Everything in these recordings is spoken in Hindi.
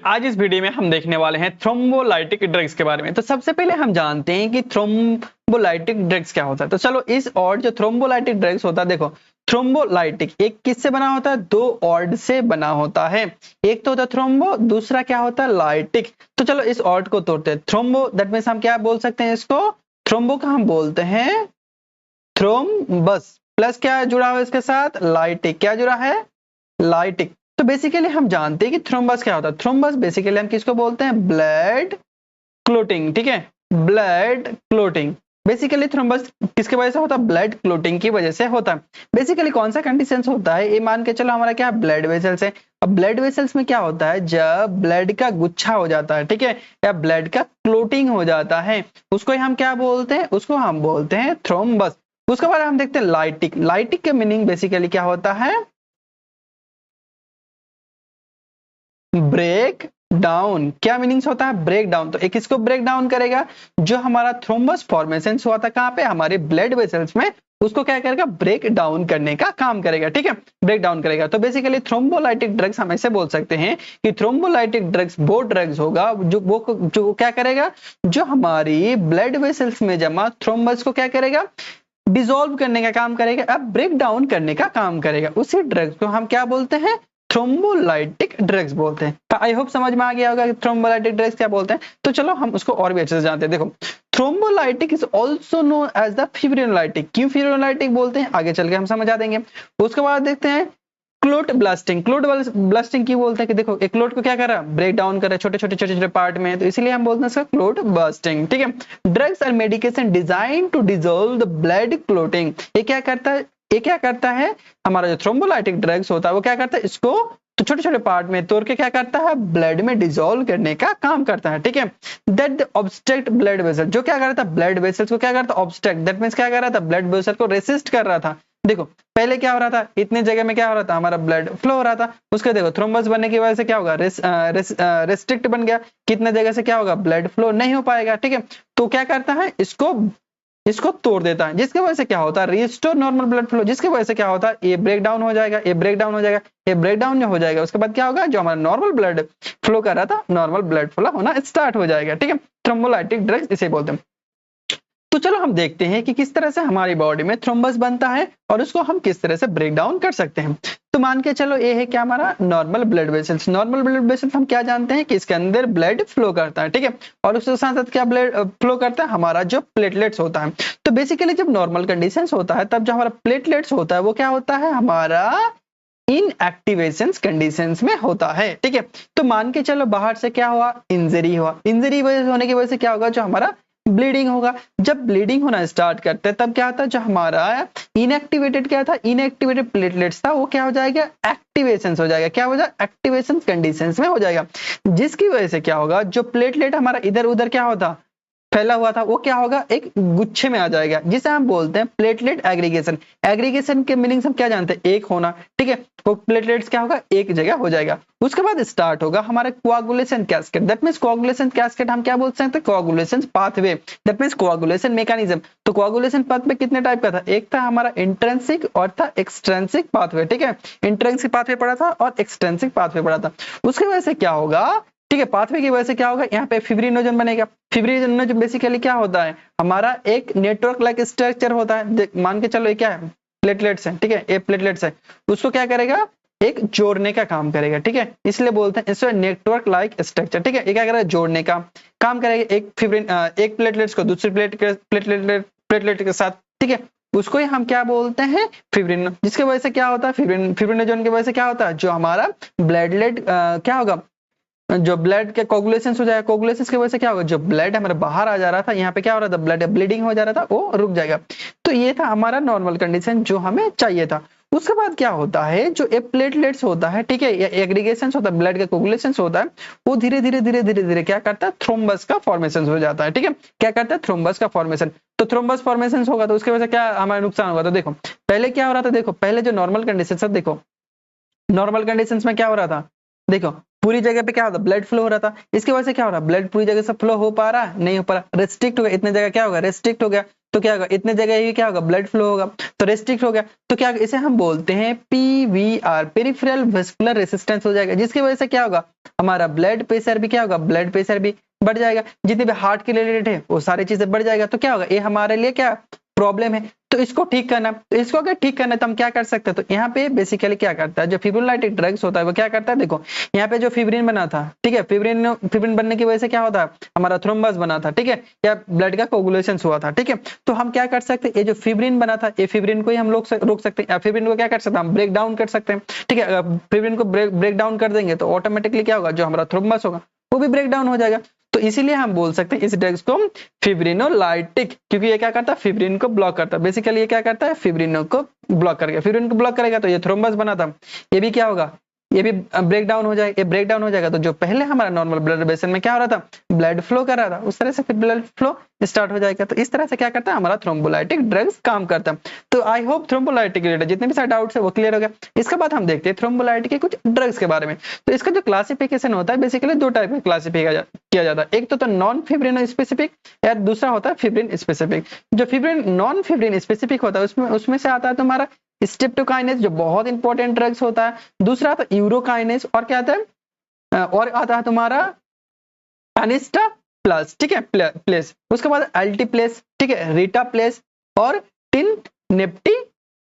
आज इस वीडियो में हम देखने वाले हैं थ्रोम्बोलाइटिक ड्रग्स के बारे में। तो सबसे पहले हम जानते हैं कि थ्रोम्बोलाइटिक ड्रग्स क्या होता है। तो चलो इस और जो थ्रोम्बोलाइटिक ड्रग्स होता है, देखो थ्रोम्बोलाइटिक एक किससे बना होता है, दो ऑर्ड से बना होता है। एक तो होता है थ्रोम्बो, दूसरा क्या होता है लाइटिक। तो चलो इस ऑर्ड को तोड़ते हैं। थ्रोम्बो दैट मीन्स हम क्या बोल सकते हैं इसको, थ्रोम्बो का हम बोलते हैं थ्रोम्बस, प्लस क्या जुड़ा हुआ है इसके साथ, लाइटिक। क्या जुड़ा है, लाइटिक। तो बेसिकली हम जानते हैं कि थ्रोम्बस क्या होता है। थ्रोम्बस बेसिकली हम किसको बोलते हैं, ब्लड क्लोटिंग। ठीक है, ब्लड क्लोटिंग। बेसिकली थ्रोम्बस किसकी वजह से होता है, ब्लड क्लोटिंग की वजह से होता है। बेसिकली कौन सा कंडीशन होता है, ये मान के चलो हमारा क्या ब्लड वेसल्स है। अब ब्लड वेसल्स में क्या होता है, जब ब्लड का गुच्छा हो जाता है, ठीक है, या ब्लड का क्लोटिंग हो जाता है, उसको हम क्या बोलते हैं, उसको हम बोलते हैं थ्रोम्बस। उसके बाद हम देखते हैं लाइटिक। लाइटिक के मीनिंग बेसिकली क्या होता है, ब्रेक डाउन। क्या मीनिंग्स होता है, ब्रेक डाउन। तो एक इसको ब्रेक डाउन करेगा, जो हमारा थ्रोम्बस फॉर्मेशन हुआ था कहां पे, हमारे ब्लड वेसल्स में, उसको क्या करेगा, ब्रेक डाउन करने का काम करेगा। ठीक है, ब्रेक डाउन करेगा। तो बेसिकली थ्रोम्बोलाइटिक ड्रग्स हम ऐसे बोल सकते हैं कि थ्रोम्बोलाइटिक ड्रग्स वो ड्रग्स होगा जो क्या करेगा, जो हमारी ब्लड वेसल्स में जमा थ्रोम्बस को क्या करेगा, डिसॉल्व करने का काम करेगा, अब ब्रेक डाउन करने का काम करेगा। उसी ड्रग्स को हम क्या बोलते हैं, थ्रोम्बोलाइटिक ड्रग्स बोलते हैं। तो आई होप समझ में आ गया होगा कि थ्रोम्बोलाइटिक ड्रग्स क्या बोलते हैं। तो चलो हम उसको और भी अच्छे से जानते हैं। देखो thrombolytic is also known as the fibrinolytic. क्यों फिब्रिनोलाइटिक बोलते हैं, आगे चल के हम समझा देंगे। उसके बाद देखते हैं क्लोट ब्लास्टिंग। क्लोट ब्लास्टिंग क्यों बोलते हैं, कि देखो एक क्लोट को क्या कर रहा है, ब्रेक डाउन कर रहा है छोटे छोटे छोटे छोटे पार्ट में, तो इसलिए हम बोलते हैं इसका क्लोट ब्लास्टिंग। ठीक है, ड्रग्स और medication designed to dissolve the blood clotting. ये क्या करता है, ये क्या करता है, हमारा जो थ्रोम्बोलाइटिक ड्रग्स होता है वो क्या करता है, इसको तो छोटे छोटे पार्ट में तोड़ के क्या करता है, ब्लड में डिसॉल्व करने का काम करता है। ठीक है, दैट ऑब्स्ट्रक्ट ब्लड वेसल। जो क्या कर रहा था, ब्लड वेसल्स को क्या करता, ऑब्स्ट्रक्ट। दैट मींस क्या कर रहा था, ब्लड वेसल को रेसिस्ट कर रहा था। देखो पहले क्या हो रहा था, इतने जगह में क्या हो रहा था, हमारा ब्लड फ्लो हो रहा था। उसके देखो थ्रोम्बस बनने की वजह से क्या होगा, रेस्ट्रिक्ट बन गया, कितने जगह से क्या होगा, ब्लड फ्लो नहीं हो पाएगा। ठीक है, तो क्या करता है, इसको तोड़ देता है, जिसकी वजह से क्या होता है, रिस्टोर नॉर्मल ब्लड फ्लो। जिसकी वजह से क्या होता है, ये ब्रेक डाउन हो जाएगा, ये ब्रेक डाउन हो जाएगा, ये ब्रेक डाउन हो जाएगा। उसके बाद क्या होगा, जो हमारा नॉर्मल ब्लड फ्लो कर रहा था, नॉर्मल ब्लड फ्लो होना स्टार्ट हो जाएगा। ठीक है, थ्रोम्बोलाइटिक ड्रग्स इसे बोलते हैं। तो चलो हम देखते हैं कि किस तरह से हमारी बॉडी में थ्रोम्बस बनता है और उसको हम किस तरह से ब्रेक डाउन कर सकते हैं। तो मान के चलो ये है क्या, हमारा normal blood vessels. Normal blood vessels हम क्या जानते हैं कि इसके अंदर ब्लड फ्लो करता है। ठीक है, और उसके साथ साथ क्या ब्लड फ्लो करता है, हमारा जो प्लेटलेट्स होता है। तो बेसिकली जब नॉर्मल कंडीशंस होता है, तब जो हमारा प्लेटलेट्स होता है वो क्या होता है, हमारा इनएक्टिवेशन कंडीशंस में होता है। ठीक है, तो मान के चलो बाहर से क्या हुआ, इंजरी हुआ। इंजरी होने की वजह से क्या होगा, जो हमारा ब्लीडिंग होगा। जब ब्लीडिंग होना स्टार्ट करते हैं, तब क्या होता है, जो हमारा इनएक्टिवेटेड क्या था, इनएक्टिवेटेड प्लेटलेट्स था, वो क्या हो जाएगा, एक्टिवेशन हो जाएगा। क्या हो जाएगा, एक्टिवेशन कंडीशंस में हो जाएगा। जिसकी वजह से क्या होगा, जो प्लेटलेट हमारा इधर उधर क्या होता, फैला हुआ था, वो क्या होगा, एक गुच्छे में आ जाएगा, जिसे हम बोलते हैं प्लेटलेट एग्रीगेशन। एग्रीगेशन के मीनिंग हम क्या जानते हैं, एक होना। ठीक है, वो प्लेटलेट्स क्या होगा, एक जगह हो जाएगा। उसके बाद स्टार्ट होगा हमारा coagulation cascade. That means coagulation cascade हम क्या बोल सकते हैं, coagulation pathway. That means coagulation mechanism. तो कोआगुलेशन पाथवे कितने टाइप का था, एक था हमारा इंट्रिंसिक और था एक्सट्रिंसिक पाथवे। ठीक है, इंट्रिंसिक पाथवे पढ़ा था और एक्सट्रिंसिक पाथवे पढ़ा था। उसकी वजह से क्या होगा, ठीक है, पाथवे की वजह से क्या होगा, यहाँ पे फिब्रिनोजन बनेगा। फिब्रिनोजन बेसिकली क्या होता है, हमारा एक नेटवर्क लाइक स्ट्रक्चर होता है। मान के चलो ये क्या है, प्लेटलेट्स है। ठीक है, ये प्लेटलेट्स है, उसको क्या करेगा, एक जोड़ने का काम करेगा। ठीक है, इसलिए बोलते हैं इसको नेटवर्क लाइक स्ट्रक्चर। ठीक है, ये क्या करेगा, जोड़ने का काम करेगा, एक प्लेटलेट्स को दूसरी प्लेटलेट के साथ। ठीक है, उसको ही हम क्या बोलते हैं, फिब्रिन। जिसकी वजह से क्या होता है, फिब्रिनोजन की वजह से क्या होता है, जो हमारा ब्लडलेट क्या होगा, जो ब्लड के कोगुलेशन हो जाएगा। कोगुलेशन की वजह से क्या होगा, जो ब्लड हमारे बाहर आ जा रहा था, यहाँ पे क्या हो रहा था, ब्लड ब्लीडिंग हो जा रहा था, वो रुक जाएगा। तो ये था हमारा नॉर्मल कंडीशन जो हमें चाहिए था। उसके बाद क्या होता है, जो प्लेटलेट्स होता है, ठीक है, या एग्रीगेशन होता है, ब्लड का कोगुलेशन होता है, वो धीरे धीरे क्या करता है, थ्रोम्बस का फॉर्मेशन हो जाता है। ठीक है, क्या करता है, थ्रोम्बस का फॉर्मेशन। तो थ्रोम्बस फॉर्मेशन होगा तो उसकी वजह से क्या हमारा नुकसान होगा। तो देखो पहले क्या हो रहा था, देखो पहले जो नॉर्मल कंडीशन, देखो नॉर्मल कंडीशंस में क्या हो रहा था, देखो पूरी जगह पे क्या होता है, ब्लड फ्लो हो रहा था, इसकी वजह से क्या हो रहा है, ब्लड पूरी जगह से फ्लो हो पा रहा, नहीं हो पा रहा, रेस्ट्रिक्ट हो गया, इतने जगह क्या होगा, रेस्ट्रिक्ट हो गया, तो क्या होगा, इतने जगह ही क्या होगा, ब्लड फ्लो होगा, तो रेस्ट्रिक्ट हो गया, तो क्या, इसे हम बोलते हैं पीवीआर, पेरिफेरल वेस्कुलर रेसिस्टेंस हो जाएगा, जिसकी वजह से क्या होगा, हमारा ब्लड प्रेशर भी क्या होगा, ब्लड प्रेशर भी बढ़ जाएगा, जितने भी हार्ट के रिलेटेड है वो सारी चीजें बढ़ जाएगा, तो क्या होगा, ये हमारे लिए क्या प्रॉब्लम है, तो इसको ठीक करना, तो इसको अगर ठीक करना है तो हम क्या कर सकते हैं, तो यहाँ पे बेसिकली क्या करता है, जो फिब्रिनोलाइटिक ड्रग्स होता है वो क्या करता है, देखो यहाँ पे जो फिब्रिन बना था, ठीक है, फिब्रिन बनने की वजह से क्या होता है, हमारा थ्रोम्बस बना था, ठीक है, या ब्लड का कोगुलेशन हुआ था, ठीक है, तो हम क्या कर सकते हैं, ये जो फिब्रिन बना था, ये फिब्रिन को ही हम लोग रोक सकते हैं, या फिब्रिन को क्या कर सकते हैं, हम ब्रेक डाउन कर सकते हैं, ठीक है, अगर फिब्रिन को ब्रेक डाउन कर देंगे तो ऑटोमेटिकली क्या होगा, जो हमारा थ्रोम्बस होगा वो भी ब्रेक डाउन हो जाएगा, तो इसीलिए हम बोल सकते हैं इस ड्रग्स को फिब्रिनोलाइटिक, क्योंकि ये क्या करता है, फिब्रिन को ब्लॉक करता है, बेसिकली ये क्या करता है, फिब्रिन को ब्लॉक करेगा, फिब्रिन को ब्लॉक करेगा तो ये थ्रोम्बस बना था, ये भी क्या होगा, ये भी ब्रेक डाउन हो जाएगा, ये ब्रेक डाउन हो जाएगा, तो जो पहले हमारा नॉर्मल ब्लड वेसल में क्या हो रहा था, ब्लड फ्लो कर रहा था, उस तरह से फिर ब्लड फ्लो स्टार्ट हो जाएगा, तो इस तरह से क्या करता है, हमारा थ्रोम्बोलाइटिक ड्रग्स काम करता है। तो आई होप थ्रोम्बोलाइटिक रिलेटेड जितने भी सारे डाउट्स है वो क्लियर हो गया। इसके बाद हम देखते हैं थ्रोम्बोलाइटिक के कुछ ड्रग्स के बारे में। तो इसका जो क्लासिफिकेशन होता है बेसिकली दो टाइप में क्लासिफाई किया जाता है, एक तो नॉन फिब्रिनो स्पेसिफिक या दूसरा होता है फिब्रिन स्पेसिफिक। जो फिब्रिन नॉन फिब्रिन स्पेसिफिक होता है उसमें से आता है तुम्हारा स्ट्रेप्टोकाइनेस जो बहुत इंपॉर्टेंट ड्रग्स होता है, दूसरा आता है यूरोकाइनेस और क्या आता है और आता है तुम्हारा अनिस्टा प्लस, ठीक है, प्लेस, उसके बाद अल्टीप्लेस, ठीक है, रीटा प्लेस और टिन नेप्टी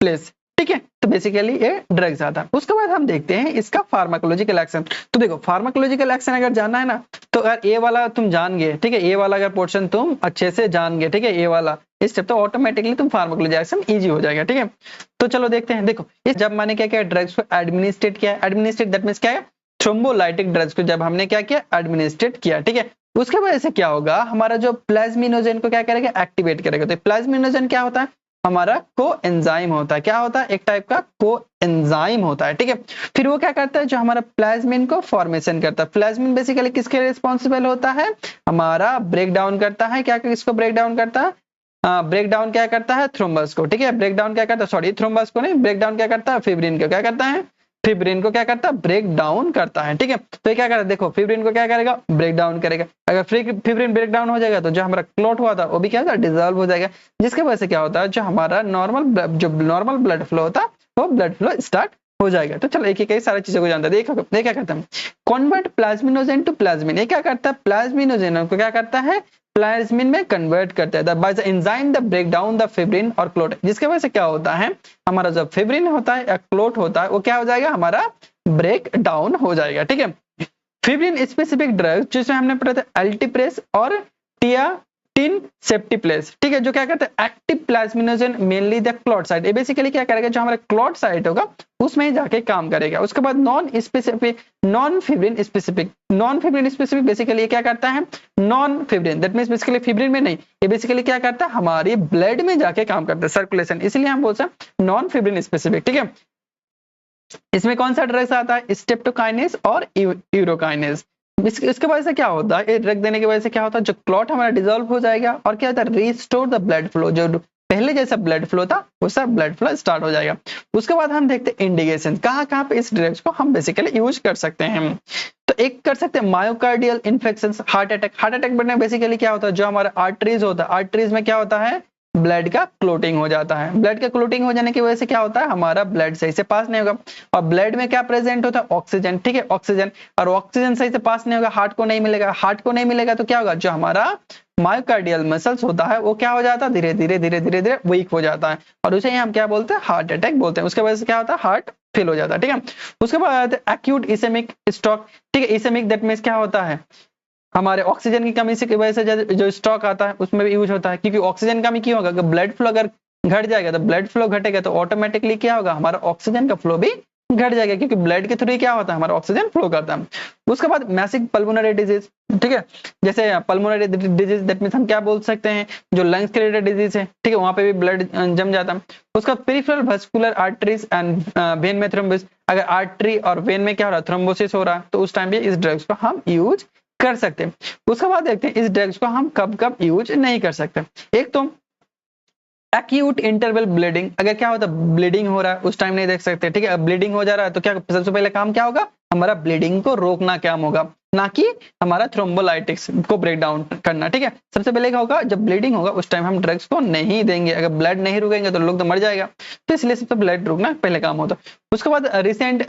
प्लेस, ठीक है। तो बेसिकली ये ड्रग्स आता है। उसके बाद हम देखते हैं इसका फार्माकोलॉजिकल एक्शन। तो देखो फार्माकोलॉजिकल एक्शन अगर जानना है ना तो अगर ए वाला तुम जान गए, ठीक है, ए वाला अगर पोर्शन तुम अच्छे से जान गए, ठीक है, ए वाला स्टेप, तो ऑटोमेटिकली तुम फार्माकोलॉजी एक्शन इजी हो जाएगा, ठीक है। तो चलो देखते हैं। देखो इस जब मैंने क्या किया, ड्रग्स को एडमिनिस्ट्रेट किया, एडमिनिस्ट्रेट दैट मींस क्या है, थ्रोम्बोलाइटिक ड्रग्स को जब हमने क्या किया, एडमिनिस्ट्रेट किया, ठीक है, उसके वजह से क्या होगा, हमारा जो प्लाज्मिनोजेन को क्या करेगा, एक्टिवेट करेगा। तो प्लाज्मिनोजेन क्या होता है, हमारा कोएंजाइम होता है। क्या होता है, एक टाइप का कोएंजाइम होता है, ठीक है। फिर वो क्या करता है, जो हमारा प्लाज्मिन को फॉर्मेशन करता है। प्लाज्मिन बेसिकली किसके रिस्पॉन्सिबल होता है, हमारा ब्रेक डाउन करता है, क्या किसको ब्रेक डाउन करता है, ब्रेक डाउन क्या करता है, थ्रोम्बस को, ठीक है, ब्रेक डाउन क्या करता है, सॉरी थ्रोम्बस को नहीं, ब्रेक डाउन क्या करता है, फिब्रिन को क्या करता है, फिब्रिन को क्या करता है, ब्रेक डाउन करता है, ठीक है। तो ये क्या करता है, देखो फिब्रिन को क्या करेगा, ब्रेक डाउन करेगा। अगर फिब्रिन ब्रेक डाउन हो जाएगा तो जो हमारा क्लॉट हुआ था वो भी क्या होता है, डिसॉल्व हो जाएगा, जिसकी वजह से क्या होता है, जो हमारा नॉर्मल ब्लड फ्लो होता है वो ब्लड फ्लो स्टार्ट हो जाएगा। तो चलो एक एक सारी चीजों को जानते हैं। देखो ये क्या करता है, कन्वर्ट प्लाज्मिनोजेन टू प्लाज्मिन। ये क्या करता है, प्लाज्मिनोजेन को क्या करता है, प्लाज्मिन में कन्वर्ट करता है by the enzyme the break down the fibrin और क्लोट, जिसके वजह से क्या होता है, हमारा जो फिब्रिन होता है या क्लोट होता है वो क्या हो जाएगा, हमारा ब्रेक डाउन हो जाएगा, ठीक है। फिब्रिन स्पेसिफिक ड्रग जिसमें हमने पढ़ा था अल्टीप्रेस और टिन सेप्टिप्लेस, ठीक है, जो क्या करते हैं, active plasminogen mainly the clot site. ये बेसिकली क्या करेगा, जो हमारा क्लॉट साइट होगा उसमें ही जाके काम करेगा। उसके बाद नॉन फिब्रिन स्पेसिफिक बेसिकली क्या करता है, non fibrin that means basically fibrin में नहीं, ये बेसिकली क्या करता है, हमारी ब्लड में जाके काम करता है, सर्कुलेशन, इसलिए हम बोलते हैं नॉन फिब्रिन स्पेसिफिक, ठीक है। इसमें कौन सा ड्रग्स आता है, स्ट्रेप्टोकाइनेस और यूरोकाइनेस। इसके वजह से क्या होता है, ड्रग देने की वजह से क्या होता है, जो क्लॉट हमारा डिसॉल्व हो जाएगा और क्या होता है, रिस्टोर द ब्लड फ्लो, जो पहले जैसा ब्लड फ्लो था वैसा ब्लड फ्लो स्टार्ट हो जाएगा। उसके बाद हम देखते हैं इंडिकेशन, कहाँ पे इस ड्रग्स को हम बेसिकली यूज कर सकते हैं। तो एक कर सकते हैं मायोकार्डियल इन्फेक्शन, हार्ट अटैक बनने बेसिकली क्या होता है, जो हमारा आर्टरीज होता है, आर्टरीज में क्या होता है, ब्लड का क्लोटिंग हो जाता है। ब्लड का क्लोटिंग हो जाने की वजह से क्या होता है, हमारा ब्लड सही से पास नहीं होगा, और ब्लड में क्या प्रेजेंट होता है, ऑक्सीजन, ठीक है, ऑक्सीजन, और ऑक्सीजन सही से पास नहीं होगा, हार्ट को नहीं मिलेगा, हार्ट को नहीं मिलेगा तो क्या होगा, जो हमारा मायोकार्डियल मसल्स होता है वो क्या हो जाता है, धीरे धीरे वीक हो जाता है, और उसे ही हम क्या बोलते हैं, हार्ट अटैक बोलते हैं। उसके वजह से क्या होता है, हार्ट फेल हो जाता है, ठीक है। उसके बाद एक्यूट इसेमिक स्ट्रोक, ठीक है, इसेमिक दैट मींस क्या होता है, हमारे ऑक्सीजन की कमी से की वजह से जो स्ट्रोक आता है उसमें भी यूज होता है, क्योंकि ऑक्सीजन कमी क्यों होगा, ब्लड फ्लो अगर घट जाएगा तो ब्लड फ्लो घटेगा तो ऑटोमेटिकली क्या होगा, हमारा ऑक्सीजन का फ्लो भी घट जाएगा, क्योंकि ब्लड के थ्रू क्या होता है, हमारा ऑक्सीजन फ्लो करता है। उसके बाद मैसिव पल्मोनरी डिजीज, ठीक है, जैसे पल्मोनरी डिजीज दैट मींस हम क्या बोल सकते हैं, जो लंग्स के रिलेटेड डिजीज है, ठीक है, वहां पे भी ब्लड जम जाता है। उसका peripheral vascular arteries and when में थ्रोम्बोसिस, अगर आर्टरी और वेन में क्या हो रहा है, थ्रोम्बोसिस हो रहा है, तो उस टाइम भी इस ड्रग्स को हम यूज कर सकते हैं। उसके बाद देखते हैं इस ड्रग्स को हम कब कब यूज नहीं कर सकते। एक तो एक्यूट इंटरवल ब्लीडिंग, अगर क्या होता है, ब्लीडिंग हो रहा है उस टाइम नहीं देख सकते, ठीक है, ब्लीडिंग हो जा रहा है तो क्या सबसे पहले काम क्या होगा, हमारा ब्लीडिंग को रोकना काम होगा, ना कि हमारा थ्रोम्बोलाइटिक्स को ब्रेक डाउन करना। ठीक है, सबसे पहले क्या होगा, जब ब्लीडिंग होगा उस टाइम हम ड्रग्स को नहीं देंगे। अगर ब्लड नहीं रुकेंगे तो लोग तो मर जाएगा, तो इसलिए सबसे ब्लड रुकना पहले काम होता है। उसके बाद रिसेंट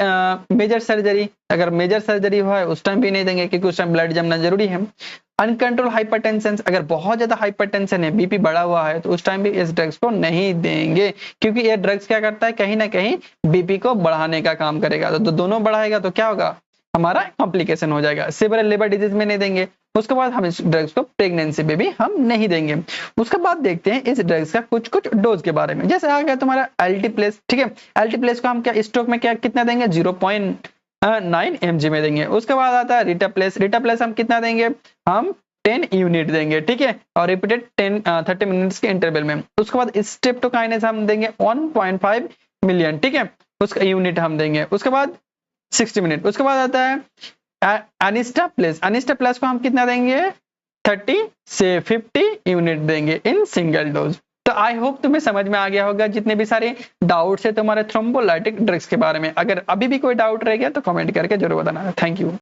मेजर सर्जरी, अगर मेजर सर्जरी हुआ है उस टाइम भी नहीं देंगे, क्योंकि उस टाइम ब्लड जमना जरूरी है। अनकंट्रोल हाइपरटेंशन, अगर बहुत ज्यादा हाइपरटेंशन है, बीपी बढ़ा हुआ है, तो उस टाइम भी इस ड्रग्स को नहीं देंगे, क्योंकि ये ड्रग्स क्या करता है, कहीं ना कहीं बीपी को बढ़ाने का काम करेगा। तो दोनों बढ़ाएगा तो क्या होगा, हमारा कॉम्प्लिकेशन हो जाएगा। सिवियर लिवर डिजीज में नहीं देंगे। उसके बाद हम इस ड्रग्स को प्रेगनेंसी में भी हम नहीं देंगे। उसके बाद देखते हैं इस ड्रग्स का कुछ कुछ डोज के बारे में। जैसे आ गया तुम्हारा एल्टीप्लेस। ठीक है, एल्टीप्लेस को हम क्या स्ट्रोक में क्या कितना देंगे, 0.9 mg में देंगे। उसके बाद आता है रिटाप्लेस। रिटाप्लेस हम कितना देंगे, हम 10 यूनिट देंगे। ठीक है, और रिपीटेड 30 मिनट्स के इंटरवल में। उसके बाद स्ट्रेप्टोकाइनेस हम देंगे 1.5 मिलियन। ठीक है, उसका यूनिट हम देंगे। उसके बाद 60 मिनट। उसके बाद आता है अनिस्टाप्लेस। अनिस्टाप्लेस को हम कितना देंगे, 30 से 50 यूनिट देंगे इन सिंगल डोज। तो आई होप तुम्हें समझ में आ गया होगा जितने भी सारे डाउट्स है तुम्हारे थ्रोम्बोलाइटिक ड्रग्स के बारे में। अगर अभी भी कोई डाउट रह गया तो कमेंट करके जरूर बताना। Thank you.